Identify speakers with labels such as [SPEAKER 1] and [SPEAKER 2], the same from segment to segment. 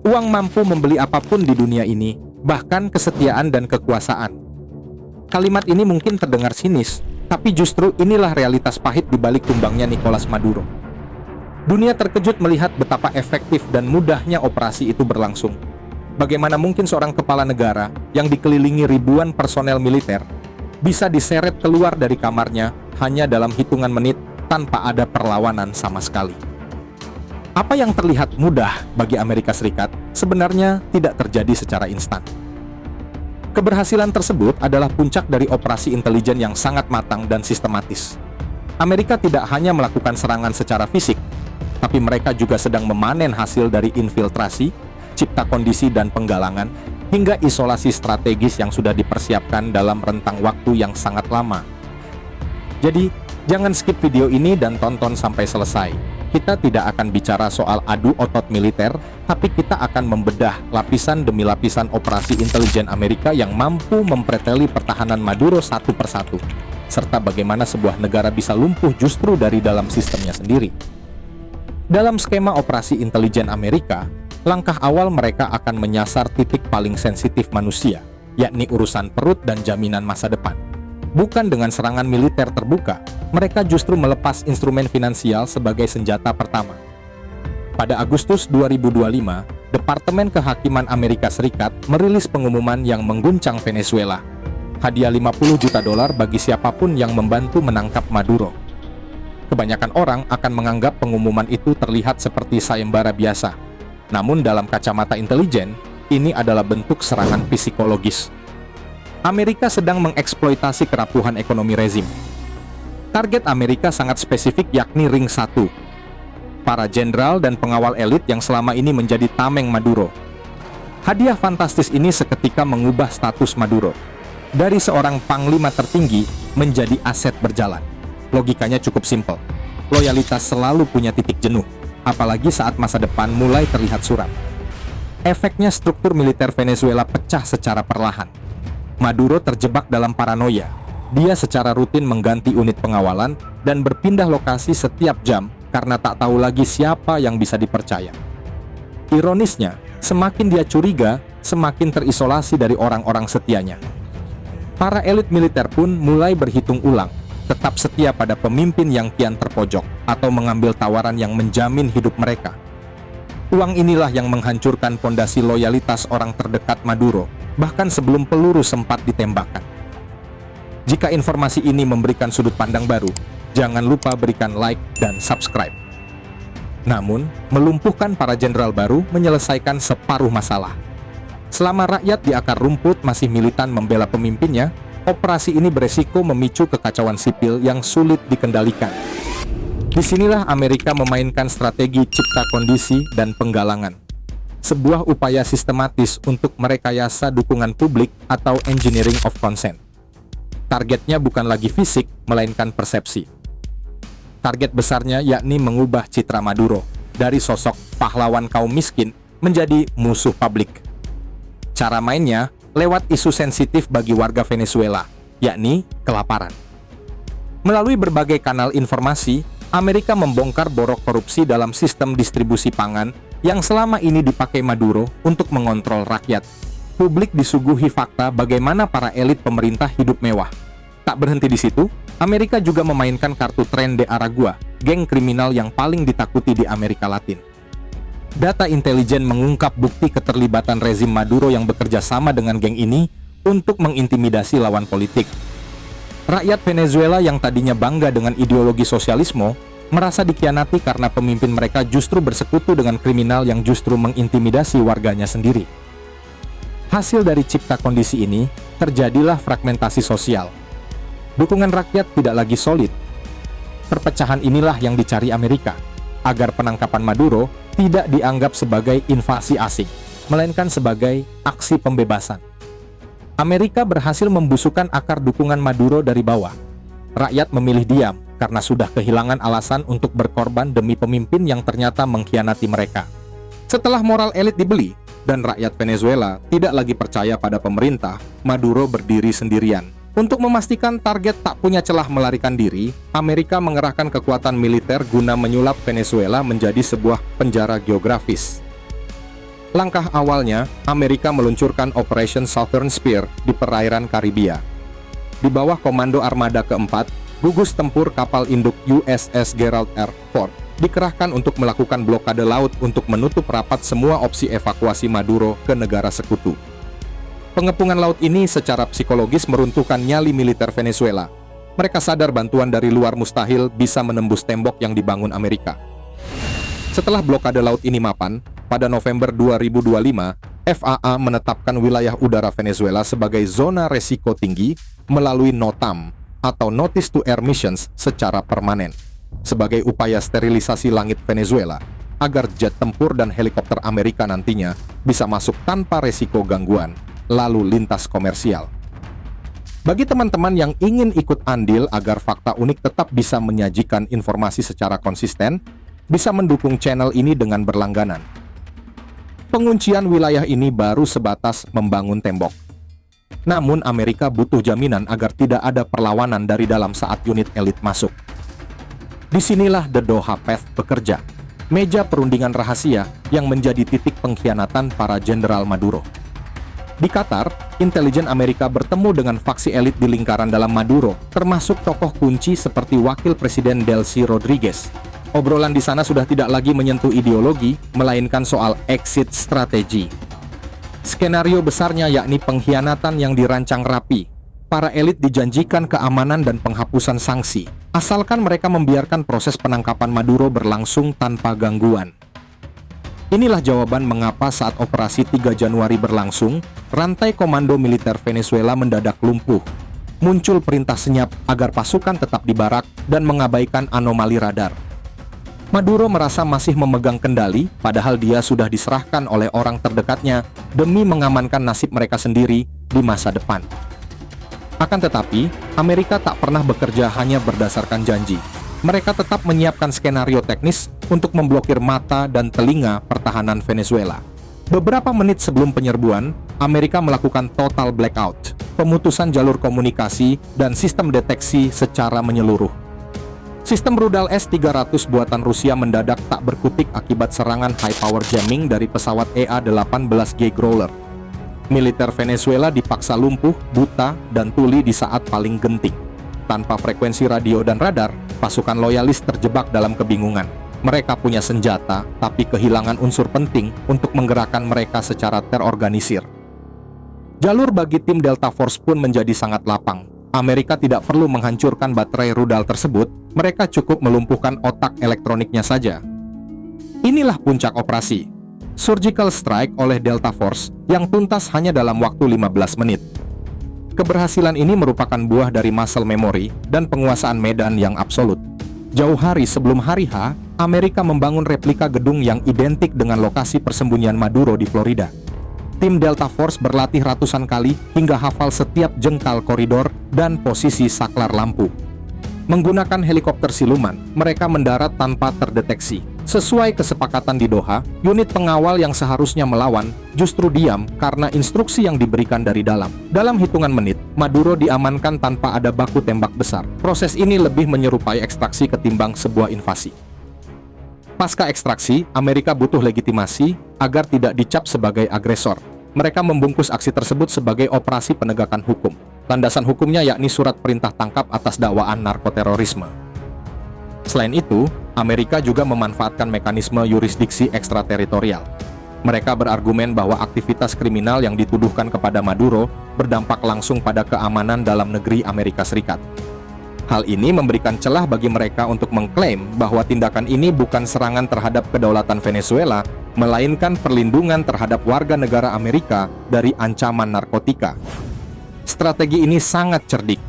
[SPEAKER 1] Uang mampu membeli apapun di dunia ini, bahkan kesetiaan dan kekuasaan. Kalimat ini mungkin terdengar sinis, tapi justru inilah realitas pahit di balik tumbangnya Nicolas Maduro. Dunia terkejut melihat betapa efektif dan mudahnya operasi itu berlangsung. Bagaimana mungkin seorang kepala negara yang dikelilingi ribuan personel militer bisa diseret keluar dari kamarnya hanya dalam hitungan menit tanpa ada perlawanan sama sekali. Apa yang terlihat mudah bagi Amerika Serikat sebenarnya tidak terjadi secara instan. Keberhasilan tersebut adalah puncak dari operasi intelijen yang sangat matang dan sistematis. Amerika tidak hanya melakukan serangan secara fisik, tapi mereka juga sedang memanen hasil dari infiltrasi, cipta kondisi dan penggalangan, hingga isolasi strategis yang sudah dipersiapkan dalam rentang waktu yang sangat lama. Jadi, jangan skip video ini dan tonton sampai selesai. Kita tidak akan bicara soal adu otot militer, tapi kita akan membedah lapisan demi lapisan operasi intelijen Amerika yang mampu mempreteli pertahanan Maduro satu persatu, serta bagaimana sebuah negara bisa lumpuh justru dari dalam sistemnya sendiri. Dalam skema operasi intelijen Amerika, langkah awal mereka akan menyasar titik paling sensitif manusia, yakni urusan perut dan jaminan masa depan. Bukan dengan serangan militer terbuka, mereka justru melepas instrumen finansial sebagai senjata pertama. Pada Agustus 2025, Departemen Kehakiman Amerika Serikat merilis pengumuman yang mengguncang Venezuela. Hadiah $50 juta bagi siapapun yang membantu menangkap Maduro. Kebanyakan orang akan menganggap pengumuman itu terlihat seperti sayembara biasa. Namun dalam kacamata intelijen, ini adalah bentuk serangan psikologis. Amerika sedang mengeksploitasi kerapuhan ekonomi rezim. Target Amerika sangat spesifik, yakni Ring 1. Para jenderal dan pengawal elit yang selama ini menjadi tameng Maduro. Hadiah fantastis ini seketika mengubah status Maduro dari seorang panglima tertinggi menjadi aset berjalan. Logikanya cukup simpel. Loyalitas selalu punya titik jenuh, apalagi saat masa depan mulai terlihat suram. Efeknya struktur militer Venezuela pecah secara perlahan. Maduro terjebak dalam paranoia. Dia secara rutin mengganti unit pengawalan dan berpindah lokasi setiap jam karena tak tahu lagi siapa yang bisa dipercaya. Ironisnya, semakin dia curiga, semakin terisolasi dari orang-orang setianya. Para elit militer pun mulai berhitung ulang, tetap setia pada pemimpin yang kian terpojok atau mengambil tawaran yang menjamin hidup mereka. Uang inilah yang menghancurkan fondasi loyalitas orang terdekat Maduro, bahkan sebelum peluru sempat ditembakkan. Jika informasi ini memberikan sudut pandang baru, jangan lupa berikan like dan subscribe. Namun, melumpuhkan para jenderal baru menyelesaikan separuh masalah. Selama rakyat di akar rumput masih militan membela pemimpinnya, operasi ini beresiko memicu kekacauan sipil yang sulit dikendalikan. Disinilah Amerika memainkan strategi cipta kondisi dan penggalangan. Sebuah upaya sistematis untuk merekayasa dukungan publik atau engineering of consent. Targetnya bukan lagi fisik, melainkan persepsi. Target besarnya yakni mengubah citra Maduro dari sosok pahlawan kaum miskin menjadi musuh publik. Cara mainnya lewat isu sensitif bagi warga Venezuela, yakni kelaparan. Melalui berbagai kanal informasi, Amerika membongkar borok korupsi dalam sistem distribusi pangan yang selama ini dipakai Maduro untuk mengontrol rakyat. Publik disuguhi fakta bagaimana para elit pemerintah hidup mewah. Tak berhenti di situ, Amerika juga memainkan kartu tren de Aragua, geng kriminal yang paling ditakuti di Amerika Latin. Data intelijen mengungkap bukti keterlibatan rezim Maduro yang bekerja sama dengan geng ini untuk mengintimidasi lawan politik. Rakyat Venezuela yang tadinya bangga dengan ideologi sosialisme, merasa dikhianati karena pemimpin mereka justru bersekutu dengan kriminal yang justru mengintimidasi warganya sendiri. Hasil dari cipta kondisi ini, terjadilah fragmentasi sosial. Dukungan rakyat tidak lagi solid. Perpecahan inilah yang dicari Amerika, agar penangkapan Maduro tidak dianggap sebagai invasi asing, melainkan sebagai aksi pembebasan. Amerika berhasil membusukkan akar dukungan Maduro dari bawah. Rakyat memilih diam karena sudah kehilangan alasan untuk berkorban demi pemimpin yang ternyata mengkhianati mereka. Setelah moral elit dibeli, dan rakyat Venezuela tidak lagi percaya pada pemerintah, Maduro berdiri sendirian. Untuk memastikan target tak punya celah melarikan diri, Amerika mengerahkan kekuatan militer guna menyulap Venezuela menjadi sebuah penjara geografis. Langkah awalnya, Amerika meluncurkan Operation Southern Spear di perairan Karibia. Di bawah Komando Armada keempat, gugus tempur kapal induk USS Gerald R. Ford dikerahkan untuk melakukan blokade laut untuk menutup rapat semua opsi evakuasi Maduro ke negara sekutu. Pengepungan laut ini secara psikologis meruntuhkan nyali militer Venezuela. Mereka sadar bantuan dari luar mustahil bisa menembus tembok yang dibangun Amerika. Setelah blokade laut ini mapan, pada November 2025, FAA menetapkan wilayah udara Venezuela sebagai zona resiko tinggi melalui NOTAM atau Notice to Air Missions secara permanen, sebagai upaya sterilisasi langit Venezuela agar jet tempur dan helikopter Amerika nantinya bisa masuk tanpa resiko gangguan, lalu lintas komersial. Bagi teman-teman yang ingin ikut andil agar fakta unik tetap bisa menyajikan informasi secara konsisten, bisa mendukung channel ini dengan berlangganan. Penguncian wilayah ini baru sebatas membangun tembok. Namun Amerika butuh jaminan agar tidak ada perlawanan dari dalam saat unit elit masuk. Disinilah The Doha Path bekerja, meja perundingan rahasia yang menjadi titik pengkhianatan para jenderal Maduro. Di Qatar, intelijen Amerika bertemu dengan faksi elit di lingkaran dalam Maduro, termasuk tokoh kunci seperti Wakil Presiden Delcy Rodriguez. Obrolan di sana sudah tidak lagi menyentuh ideologi, melainkan soal exit strategi. Skenario besarnya yakni pengkhianatan yang dirancang rapi. Para elit dijanjikan keamanan dan penghapusan sanksi, asalkan mereka membiarkan proses penangkapan Maduro berlangsung tanpa gangguan. Inilah jawaban mengapa saat operasi 3 Januari berlangsung, rantai komando militer Venezuela mendadak lumpuh. Muncul perintah senyap agar pasukan tetap di barak dan mengabaikan anomali radar. Maduro merasa masih memegang kendali, padahal dia sudah diserahkan oleh orang terdekatnya demi mengamankan nasib mereka sendiri di masa depan. Akan tetapi, Amerika tak pernah bekerja hanya berdasarkan janji. Mereka tetap menyiapkan skenario teknis untuk memblokir mata dan telinga pertahanan Venezuela. Beberapa menit sebelum penyerbuan, Amerika melakukan total blackout, pemutusan jalur komunikasi, dan sistem deteksi secara menyeluruh. Sistem rudal S-300 buatan Rusia mendadak tak berkutik akibat serangan high-power jamming dari pesawat EA-18G Growler. Militer Venezuela dipaksa lumpuh, buta, dan tuli di saat paling genting. Tanpa frekuensi radio dan radar, pasukan loyalis terjebak dalam kebingungan. Mereka punya senjata, tapi kehilangan unsur penting untuk menggerakkan mereka secara terorganisir. Jalur bagi tim Delta Force pun menjadi sangat lapang. Amerika tidak perlu menghancurkan baterai rudal tersebut, mereka cukup melumpuhkan otak elektroniknya saja. Inilah puncak operasi. Surgical strike oleh Delta Force yang tuntas hanya dalam waktu 15 menit. Keberhasilan ini merupakan buah dari muscle memory dan penguasaan medan yang absolut. Jauh hari sebelum hari H, Amerika membangun replika gedung yang identik dengan lokasi persembunyian Maduro di Florida. Tim Delta Force berlatih ratusan kali hingga hafal setiap jengkal koridor dan posisi saklar lampu. Menggunakan helikopter siluman, mereka mendarat tanpa terdeteksi. Sesuai kesepakatan di Doha, unit pengawal yang seharusnya melawan justru diam karena instruksi yang diberikan dari dalam. Dalam hitungan menit, Maduro diamankan tanpa ada baku tembak besar. Proses ini lebih menyerupai ekstraksi ketimbang sebuah invasi. Pasca ekstraksi, Amerika butuh legitimasi agar tidak dicap sebagai agresor. Mereka membungkus aksi tersebut sebagai operasi penegakan hukum. Landasan hukumnya yakni surat perintah tangkap atas dakwaan narkoterorisme. Selain itu, Amerika juga memanfaatkan mekanisme yurisdiksi ekstrateritorial. Mereka berargumen bahwa aktivitas kriminal yang dituduhkan kepada Maduro berdampak langsung pada keamanan dalam negeri Amerika Serikat. Hal ini memberikan celah bagi mereka untuk mengklaim bahwa tindakan ini bukan serangan terhadap kedaulatan Venezuela, melainkan perlindungan terhadap warga negara Amerika dari ancaman narkotika. Strategi ini sangat cerdik.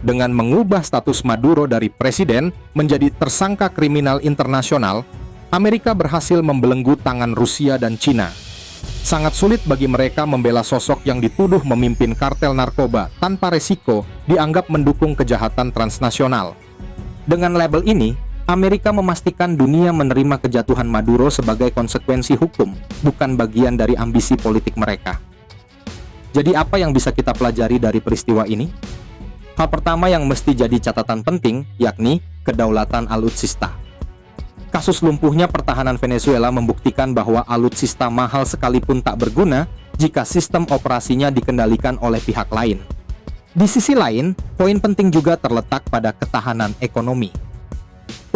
[SPEAKER 1] Dengan mengubah status Maduro dari presiden menjadi tersangka kriminal internasional, Amerika berhasil membelenggu tangan Rusia dan Cina. Sangat sulit bagi mereka membela sosok yang dituduh memimpin kartel narkoba tanpa resiko dianggap mendukung kejahatan transnasional. Dengan label ini, Amerika memastikan dunia menerima kejatuhan Maduro sebagai konsekuensi hukum, bukan bagian dari ambisi politik mereka. Jadi apa yang bisa kita pelajari dari peristiwa ini? Hal pertama yang mesti jadi catatan penting, yakni kedaulatan alutsista. Kasus lumpuhnya pertahanan Venezuela membuktikan bahwa alutsista mahal sekalipun tak berguna jika sistem operasinya dikendalikan oleh pihak lain. Di sisi lain, poin penting juga terletak pada ketahanan ekonomi.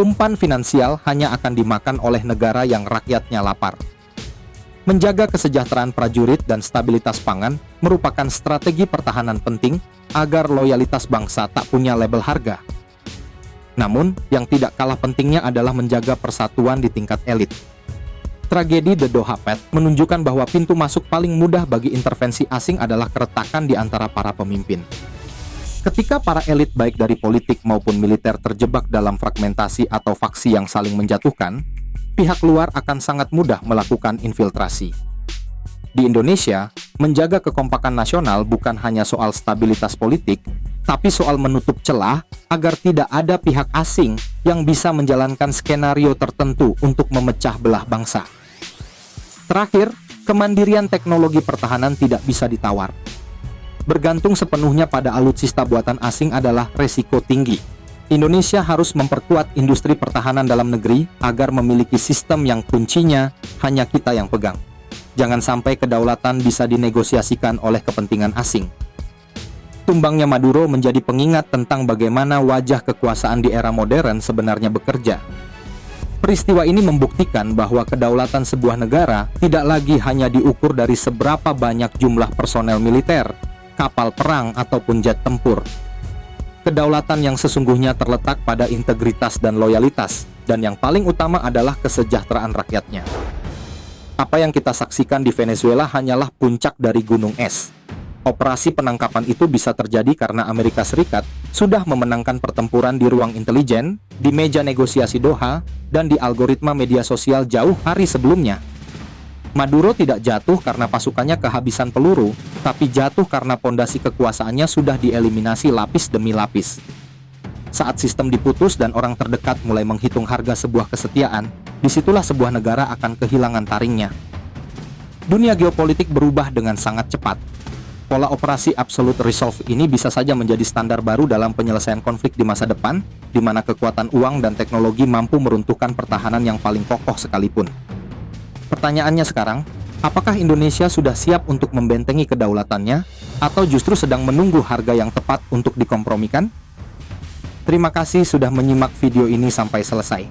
[SPEAKER 1] Umpan finansial hanya akan dimakan oleh negara yang rakyatnya lapar. Menjaga kesejahteraan prajurit dan stabilitas pangan merupakan strategi pertahanan penting agar loyalitas bangsa tak punya label harga. Namun, yang tidak kalah pentingnya adalah menjaga persatuan di tingkat elit. Tragedi The Doha Pact menunjukkan bahwa pintu masuk paling mudah bagi intervensi asing adalah keretakan di antara para pemimpin. Ketika para elit baik dari politik maupun militer terjebak dalam fragmentasi atau faksi yang saling menjatuhkan, pihak luar akan sangat mudah melakukan infiltrasi. Di Indonesia, menjaga kekompakan nasional bukan hanya soal stabilitas politik, tapi soal menutup celah agar tidak ada pihak asing yang bisa menjalankan skenario tertentu untuk memecah belah bangsa. Terakhir, kemandirian teknologi pertahanan tidak bisa ditawar. Bergantung sepenuhnya pada alutsista buatan asing adalah resiko tinggi. Indonesia harus memperkuat industri pertahanan dalam negeri agar memiliki sistem yang kuncinya hanya kita yang pegang. Jangan sampai kedaulatan bisa dinegosiasikan oleh kepentingan asing. Tumbangnya Maduro menjadi pengingat tentang bagaimana wajah kekuasaan di era modern sebenarnya bekerja. Peristiwa ini membuktikan bahwa kedaulatan sebuah negara tidak lagi hanya diukur dari seberapa banyak jumlah personel militer, kapal perang, ataupun jet tempur. Kedaulatan yang sesungguhnya terletak pada integritas dan loyalitas, dan yang paling utama adalah kesejahteraan rakyatnya. Apa yang kita saksikan di Venezuela hanyalah puncak dari gunung es. Operasi penangkapan itu bisa terjadi karena Amerika Serikat sudah memenangkan pertempuran di ruang intelijen, di meja negosiasi Doha, dan di algoritma media sosial jauh hari sebelumnya. Maduro tidak jatuh karena pasukannya kehabisan peluru, tapi jatuh karena pondasi kekuasaannya sudah dieliminasi lapis demi lapis. Saat sistem diputus dan orang terdekat mulai menghitung harga sebuah kesetiaan, disitulah sebuah negara akan kehilangan taringnya. Dunia geopolitik berubah dengan sangat cepat. Pola operasi absolute resolve ini bisa saja menjadi standar baru dalam penyelesaian konflik di masa depan, di mana kekuatan uang dan teknologi mampu meruntuhkan pertahanan yang paling kokoh sekalipun. Pertanyaannya sekarang, apakah Indonesia sudah siap untuk membentengi kedaulatannya, atau justru sedang menunggu harga yang tepat untuk dikompromikan? Terima kasih sudah menyimak video ini sampai selesai.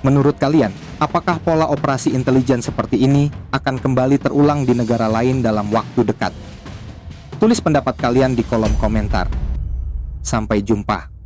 [SPEAKER 1] Menurut kalian, apakah pola operasi intelijen seperti ini akan kembali terulang di negara lain dalam waktu dekat? Tulis pendapat kalian di kolom komentar. Sampai jumpa.